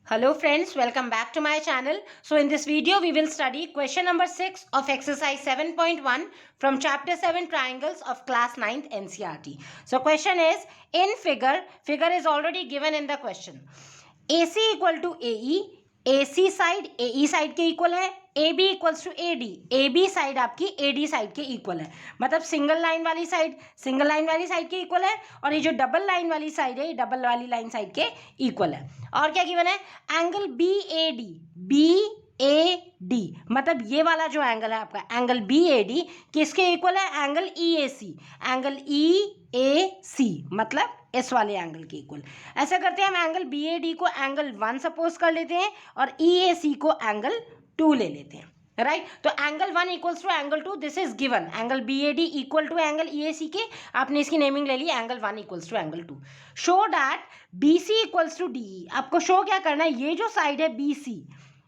Hello friends, welcome back to my channel. So in this video we will study question number 6 of exercise 7.1 from chapter 7 triangles of class 9th NCERT. So question is in figure is already given in the question. AC equal to AE, AC side AE side के equal है, AB equals to AD, AB side आपकी AD side के equal है, मतलब single line वाली side के equal है और ये जो डबल लाइन वाली साइड है ये डबल वाली लाइन साइड के इक्वल है। और क्या गिवन है, एंगल BAD मतलब ये वाला जो एंगल है आपका एंगल BAD किसके इक्वल है, एंगल EAC मतलब इस वाले एंगल के इक्वल। ऐसा करते हैं हम एंगल BAD को एंगल 1 सपोज कर लेते हैं और EAC को एंगल 2 ले लेते हैं, राइट। तो angle 1 equals to angle 2, this is given. Angle BAD equal to angle EAC के आपने इसकी नेमिंग ले ली angle 1 equals to angle 2। Show that BC equals to DE, आपको शो क्या करना है, ये जो साइड है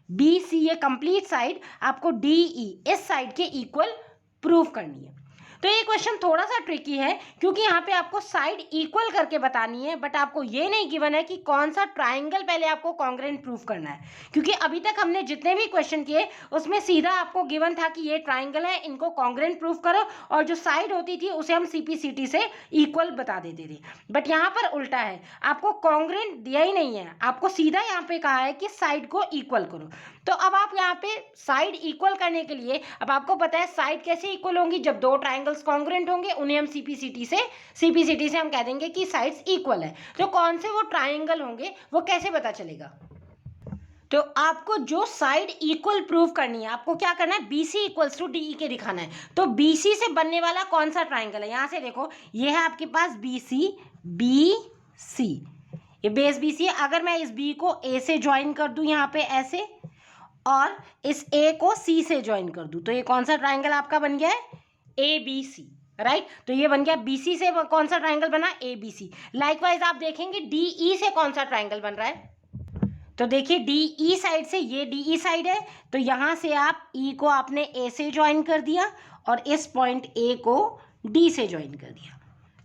BC ये कंप्लीट साइड आपको DE इस साइड के इक्वल प्रूव करनी है। तो ये क्वेश्चन थोड़ा सा ट्रिकी है क्योंकि यहाँ पे आपको साइड इक्वल करके बतानी है, बट आपको ये नहीं गिवन है कि कौन सा ट्राइंगल पहले आपको कॉन्ग्रुएंट प्रूफ करना है, क्योंकि अभी तक हमने जितने भी क्वेश्चन किए उसमें सीधा आपको गिवन था कि ये ट्राइंगल है, इनको कॉन्ग्रुएंट प्रूफ करो, और जो साइड होती थी उसे हम CPCT से इक्वल बता देते थे। बट यहाँ पर उल्टा है, आपको कॉन्ग्रुएंट दिया ही नहीं है, आपको सीधा यहाँ पे कहा है कि साइड को इक्वल करो। तो अब आप यहाँ पे साइड इक्वल करने के लिए, अब आपको पता है साइड कैसे इक्वल होंगी, जब दो ट्राइंगल्स कॉन्ग्रुएंट होंगे उन्हें हम CPCT से हम कह देंगे कि साइड्स इक्वल है। तो कौन से वो ट्राइंगल होंगे वो कैसे पता चलेगा, तो आपको जो साइड इक्वल प्रूव करनी है आपको क्या करना है, BC इक्वल्स टू DE के दिखाना है। तो BC से बनने वाला कौन सा ट्राइंगल है, यहाँ से देखो ये है आपके पास BC, ये बेस BC है। अगर मैं इस B को A से ज्वाइन कर दूं यहाँ पे ऐसे और इस A को C से ज्वाइन कर दूं, तो ये कौन सा ट्राइंगल आपका बन गया है, ABC, राइट। तो ये बन गया BC से कौन सा ट्राइंगल बना, ABC। लाइकवाइज आप देखेंगे DE से कौन सा ट्राइंगल बन रहा है, तो देखिए DE साइड से, ये DE साइड है तो यहाँ से आप E को आपने A से ज्वाइन कर दिया और इस पॉइंट A को D से ज्वाइन कर दिया,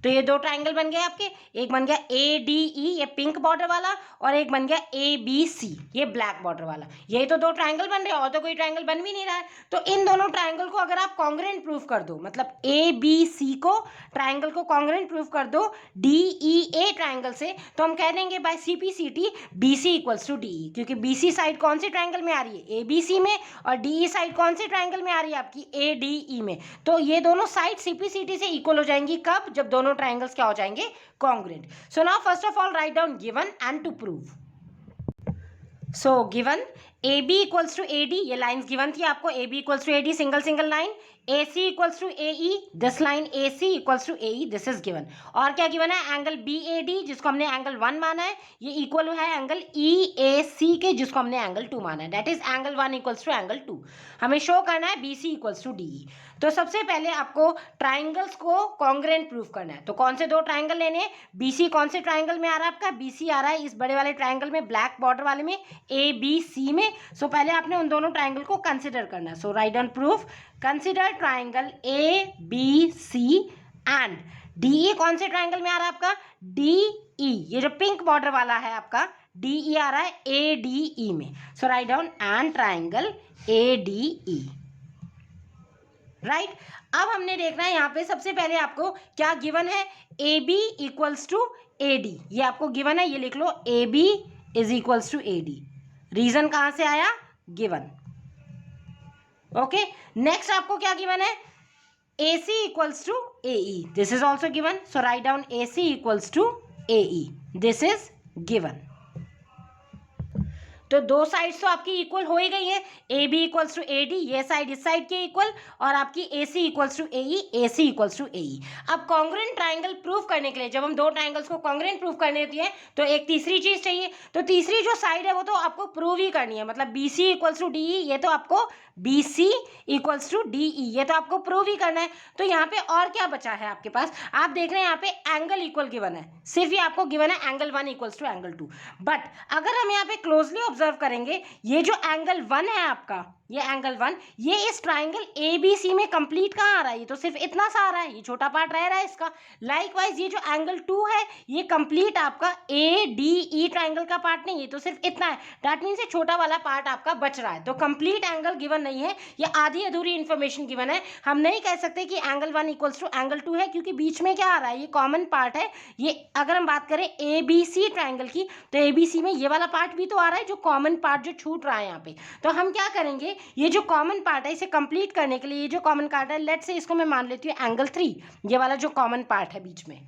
तो ये दो ट्राइंगल बन गए आपके। एक बन गया ADE ये पिंक बॉर्डर वाला और एक बन गया ABC ये ब्लैक बॉर्डर वाला। यही तो दो ट्राइंगल बन रहे हैं और तो कोई ट्राइंगल बन भी नहीं रहा है। तो इन दोनों ट्राइंगल को अगर आप कॉन्ग्रुएंट प्रूफ कर दो, मतलब ABC को ट्राइंगल को कॉन्ग्रुएंट प्रूफ कर दो DEA ट्राइंगल से, तो हम कह देंगे by CPCT BC equals to DE, क्योंकि BC साइड कौन से ट्राइंगल में आ रही है, ABC में, और DE साइड कौन से ट्राइंगल में आ रही है आपकी, ADE में। तो ये दोनों साइड CPCT से इक्वल हो जाएंगी कब, जब दोनों ट्राइंगल्स क्या हो जाएंगे, congruent. So now first of all write down given and to prove. So given AB equals to AD, ये लाइंस गिवन थी आपको, AB equals to AD single line, AC equals to AE, this line AC equals to AE, this is given. और क्या given है, angle BAD जिसको हमने angle 1 माना है ये इक्वल है एंगल EAC के जिसको हमने एंगल 2 माना है, that is angle 1 equals to angle 2। हमें शो करना है BC इक्वल्स टू DE। तो सबसे पहले आपको ट्राइंगल्स को कॉन्ग्रुएंट प्रूफ करना है, तो कौन से दो ट्राइंगल लेने हैं, BC कौन से ट्राइंगल में आ रहा है आपका, BC आ रहा है इस बड़े वाले ट्राइंगल में, ब्लैक बॉर्डर वाले में, ABC में। सो पहले आपने उन दोनों ट्राइंगल को कंसिडर करना है। So right down proof, consider triangle ABC and DE कौन से ट्राइंगल में आ रहा है आपका, DE ये जो पिंक बॉर्डर वाला है आपका DE आ रहा है ADE में। So right down and triangle ADE, right. अब हमने देखना है यहाँ पे सबसे पहले आपको क्या गिवन है, AB इक्वल्स टू AD, ये आपको गिवन है, ये लिख लो AB is equals to AD। Reason कहां से आया, गिवन, ओके। नेक्स्ट आपको क्या गिवन है, AC equals to AE, this is also given. So right down AC equals to AE, this is given. तो दो साइड्स तो आपकी इक्वल हो ही गई है, AB इक्वल्स टू AD, ये साइड इस साइड के इक्वल, और आपकी AC equals to AE, AC equals to AE। अब कॉन्ग्रुएंट ट्राइंगल प्रूफ करने के लिए, जब हम दो ट्राइंगल्स को कॉन्ग्रुएंट प्रूफ करने होती है तो एक तीसरी चीज चाहिए, तो तीसरी जो साइड है वो तो आपको प्रूव ही करनी है, मतलब BC इक्वल्स टू DE, ये तो आपको BC इक्वल्स टू DE ये तो आपको प्रूव ही करना है। तो यहाँ पे और क्या बचा है आपके पास, आप देख रहे हैं यहाँ पे एंगल इक्वल गिवन है, सिर्फ ये आपको गिवन है angle 1 equals to angle 2। But अगर हम यहाँ पे क्लोजली ऑब्जर्व करेंगे, ये जो एंगल 1 है आपका, ये एंगल 1, ये इस ट्राइंगल ABC में कंप्लीट कहाँ आ रहा है, ये तो सिर्फ इतना सा आ रहा है, ये छोटा पार्ट रह रहा है इसका। लाइकवाइज ये जो एंगल 2 है ये कंप्लीट आपका ADE ट्राइंगल का पार्ट नहीं, ये तो सिर्फ इतना है, दैट मीन्स ये छोटा वाला पार्ट आपका बच रहा है। तो कंप्लीट एंगल गिवन नहीं है, ये आधी अधूरी इंफॉर्मेशन गिवन है। हम नहीं कह सकते कि एंगल 1 इक्वल्स टू एंगल 2 है, क्योंकि बीच में क्या आ रहा है, ये कॉमन पार्ट है। ये अगर हम बात करें ABC ट्राइंगल की, तो ABC में ये वाला पार्ट भी तो आ रहा है, जो कॉमन पार्ट जो छूट रहा है यहाँ पे। तो हम क्या करेंगे, ये जो कॉमन पार्ट है इसे कंप्लीट करने के लिए, ये जो कॉमन पार्ट है, लेट्स से इसको मैं मान लेती हूँ एंगल 3, ये वाला जो कॉमन पार्ट है बीच में।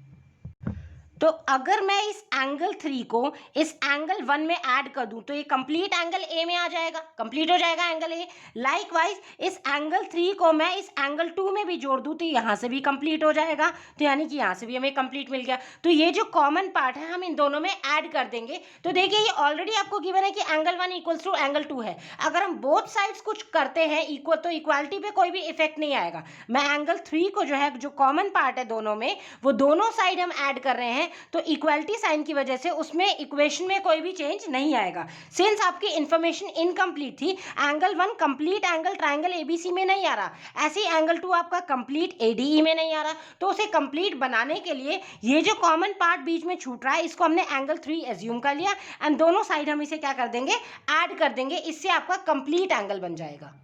तो अगर मैं इस एंगल 3 को इस एंगल 1 में ऐड कर दूं तो ये कंप्लीट एंगल A में आ जाएगा, कंप्लीट हो जाएगा एंगल A। लाइकवाइज इस एंगल 3 को मैं इस एंगल 2 में भी जोड़ दूं तो यहाँ से भी कंप्लीट हो जाएगा, तो यानी कि यहाँ से भी हमें कंप्लीट मिल गया। तो ये जो कॉमन पार्ट है हम इन दोनों में ऐड कर देंगे। तो देखिए ये ऑलरेडी आपको गिवन है कि एंगल 1 इक्वल्स टू एंगल 2 है। अगर हम बोथ साइड्स कुछ करते हैं इक्वल, तो इक्वालिटी पे कोई भी इफेक्ट नहीं आएगा। मैं एंगल 3 को जो है, जो कॉमन पार्ट है दोनों में, वो दोनों साइड हम ऐड कर रहे हैं, तो इक्वालिटी साइन की वजह से उसमें इक्वेशन में कोई भी चेंज नहीं आएगा। सिंस आपकी इंफॉर्मेशन इनकम्प्लीट थी, angle 1 complete angle triangle ABC में नहीं आ रहा, ऐसे ही एंगल 2 आपका कंप्लीट ADE में नहीं आ रहा। तो उसे कंप्लीट बनाने के लिए ये जो कॉमन पार्ट बीच में छूट रहा है इसको हमने एंगल 3 एज्यूम कर लिया, एंड दोनों साइड हम इसे क्या कर देंगे, ऐड कर देंगे। इससे आपका कंप्लीट एंगल बन जाएगा।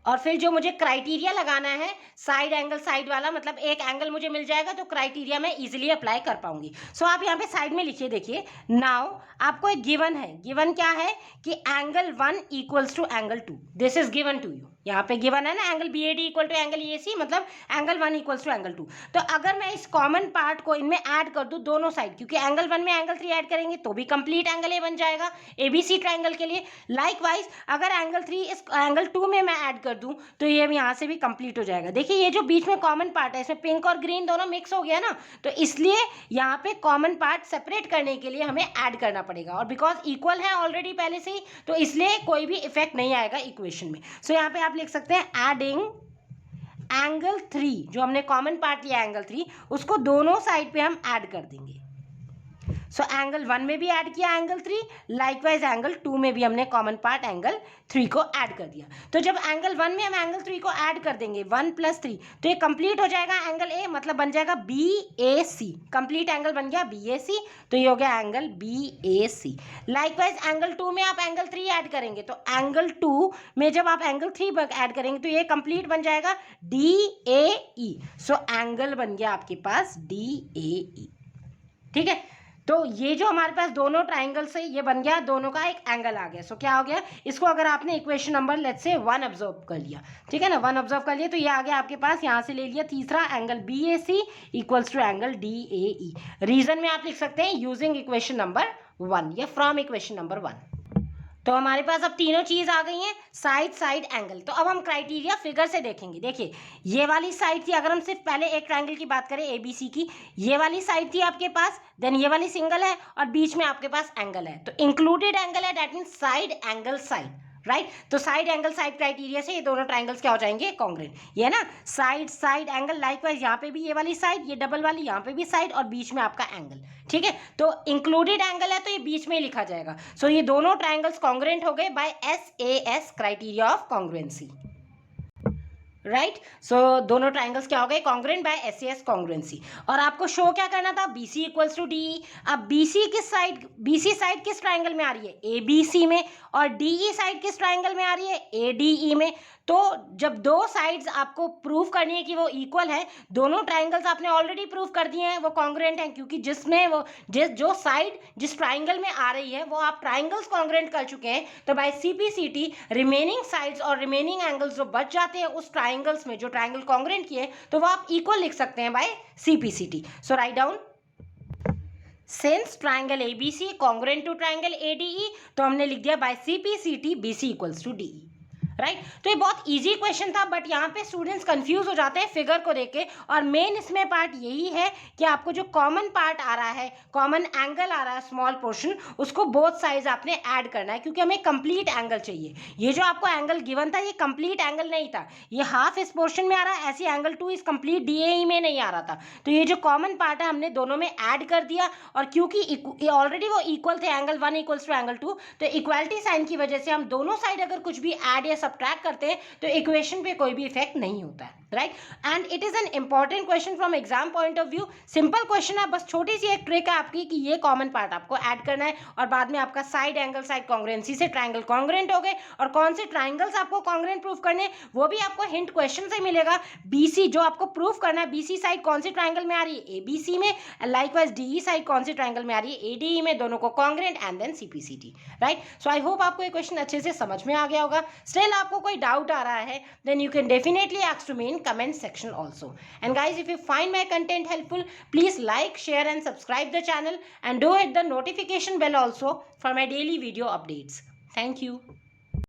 और फिर जो मुझे क्राइटेरिया लगाना है साइड एंगल साइड वाला, मतलब एक एंगल मुझे मिल जाएगा तो क्राइटेरिया मैं इजीली अप्लाई कर पाऊंगी। सो आप यहाँ पे साइड में लिखिए, देखिए नाउ आपको एक गिवन है, गिवन क्या है कि angle 1 equals to angle 2, this is given to you. यहाँ पे गिवन है ना angle BAD equal to angle EAC, मतलब एंगल 1 इक्वल्स टू एंगल 2। तो अगर मैं इस कॉमन पार्ट को इनमें ऐड कर दूं दोनों साइड, क्योंकि एंगल 1 में एंगल 3 ऐड करेंगे तो भी कंप्लीट एंगल A बन जाएगा ABC ट्राइंगल के लिए। लाइकवाइज अगर एंगल 3 इस एंगल 2 में मैं ऐड कर दूं तो ये यहाँ से भी कंप्लीट हो जाएगा। देखिए ये जो बीच में कॉमन पार्ट है इसमें पिंक और ग्रीन दोनों मिक्स हो गया ना, तो इसलिए यहाँ पे कॉमन पार्ट सेपरेट करने के लिए हमें ऐड करना पड़ेगा, और बिकॉज इक्वल है ऑलरेडी पहले से ही, तो इसलिए कोई भी इफेक्ट नहीं आएगा इक्वेशन में। सो यहाँ पे आप लिख सकते हैं एडिंग एंगल 3, जो हमने कॉमन पार्ट लिया एंगल 3, उसको दोनों साइड पे हम ऐड कर देंगे। सो एंगल 1 में भी ऐड किया एंगल 3, लाइकवाइज एंगल 2 में भी हमने कॉमन पार्ट एंगल 3 को ऐड कर दिया। तो जब एंगल 1 में हम एंगल 3 को ऐड कर देंगे 1 + 3, तो ये कंप्लीट हो जाएगा एंगल A, मतलब बन जाएगा BAC, कंप्लीट एंगल बन गया BAC, तो ये हो गया एंगल BAC। लाइकवाइज एंगल 2 में आप एंगल 3 ऐड करेंगे, तो एंगल 2 में जब आप एंगल 3 ऐड करेंगे तो ये कंप्लीट बन जाएगा DAE। सो एंगल बन गया आपके पास DAE, ठीक है। तो ये जो हमारे पास दोनों ट्राइंगल से ये बन गया, दोनों का एक एंगल आ गया। सो क्या हो गया, इसको अगर आपने equation number let's say 1 observe कर लिया, ठीक है ना, 1 ऑब्जर्व कर लिया, तो ये आ गया आपके पास, यहाँ से ले लिया तीसरा angle BAC equals to angle DAE। Reason में आप लिख सकते हैं यूजिंग इक्वेशन नंबर 1 या फ्रॉम इक्वेशन नंबर 1। तो हमारे पास अब तीनों चीज आ गई हैं, साइड साइड एंगल। तो अब हम क्राइटेरिया फिगर से देखेंगे। देखिए ये वाली साइड थी, अगर हम सिर्फ पहले एक ट्राइंगल की बात करें ABC की, ये वाली साइड थी आपके पास, देन ये वाली सिंगल है और बीच में आपके पास एंगल है, तो इंक्लूडेड एंगल है, that means side angle side, right. तो साइड एंगल साइड क्राइटेरिया से ये दोनों ट्राइंगल्स क्या हो जाएंगे, कॉन्ग्रुएंट, ये ना साइड साइड एंगल। लाइकवाइज यहाँ पे भी ये वाली साइड, ये डबल वाली यहाँ पे भी साइड, और बीच में आपका एंगल, ठीक है। तो इंक्लूडेड एंगल है तो ये बीच में ही लिखा जाएगा। सो ये दोनों ट्राइंगल्स कॉन्ग्रुएंट हो गए by SAS criteria of congruency, right. So दोनों ट्राइंगल्स क्या हो गए, कॉन्ग्रुएंट बाय SAS कॉन्ग्रुएंसी। और आपको शो क्या करना था, BC इक्वल्स टू DE। अब BC साइड किस ट्राइंगल में आ रही है, ABC में, और DE साइड किस ट्राइंगल में आ रही है, ADE में। तो जब दो साइड्स आपको प्रूव करनी है कि वो इक्वल है, दोनों ट्राइंगल्स आपने ऑलरेडी प्रूव कर दिए हैं वो कॉन्ग्रुएंट हैं, क्योंकि जिसमें वो जो साइड जिस ट्राइंगल में आ रही है वो आप ट्राइंगल्स कॉन्ग्रुएंट कर चुके हैं। तो बाय CPCT रिमेनिंग साइड्स और रिमेनिंग एंगल्स जो बच जाते हैं उस ट्राइंगल्स में जो ट्राइंगल कॉन्ग्रुएंट किए, तो वो आप इक्वल लिख सकते हैं by CPCT। So right down, since triangle ABC congruent to triangle ADE, तो हमने लिख दिया by CPCT BC equals to DE, right. तो ये बहुत इजी क्वेश्चन था, बट यहाँ पे स्टूडेंट्स कंफ्यूज हो जाते हैं फिगर को देख के। और मेन इसमें पार्ट यही है कि आपको जो कॉमन पार्ट आ रहा है, कॉमन एंगल आ रहा है, स्मॉल पोर्शन, उसको बोथ साइड्स आपने ऐड करना है, क्योंकि हमें कंप्लीट एंगल चाहिए। ये जो आपको एंगल गिवन था ये कंप्लीट एंगल नहीं था, ये हाफ इस पोर्शन में आ रहा है, ऐसे एंगल 2 इस कंप्लीट DAE में नहीं आ रहा था। तो ये जो कॉमन पार्ट है हमने दोनों में ऐड कर दिया, और क्योंकि ऑलरेडी वो इक्वल थे, एंगल 1 इक्वल्स टू एंगल 2, तो इक्वालिटी साइन की वजह से हम दोनों साइड अगर कुछ भी ऐड या सब्ट्रैक्ट करते हैं तो इक्वेशन पे कोई भी इफेक्ट नहीं होता है, right. And it is an important question from exam point of view. Simple question है, बस छोटी सी एक ट्रिक है आपकी कि ये कॉमन पार्ट आपको ऐड करना है, और बाद में आपका साइड एंगल साइड कॉन्ग्रुएंसी से ट्राइंगल कॉन्ग्रुएंट हो गए। और कौन से ट्राइंगल्स आपको कॉन्ग्रुएंट प्रूफ करने, वो भी आपको हिंट क्वेश्चन से मिलेगा। BC जो आपको प्रूफ करना है, BC साइड कौन सी ट्राइंगल में आ रही है, ABC में, लाइकवाइज DE साइड कौन सी ट्राइंगल में आ रही है, ADE में, दोनों को congruent, and then CPCT, right. So I hope आपको ये क्वेश्चन अच्छे से समझ में आ गया होगा। स्टिल आपको कोई डाउट आ रहा है, then you can definitely ask to me in comment section also. And guys, if you find my content helpful, please like, share and subscribe the channel, and do hit the notification bell also for my daily video updates. Thank you.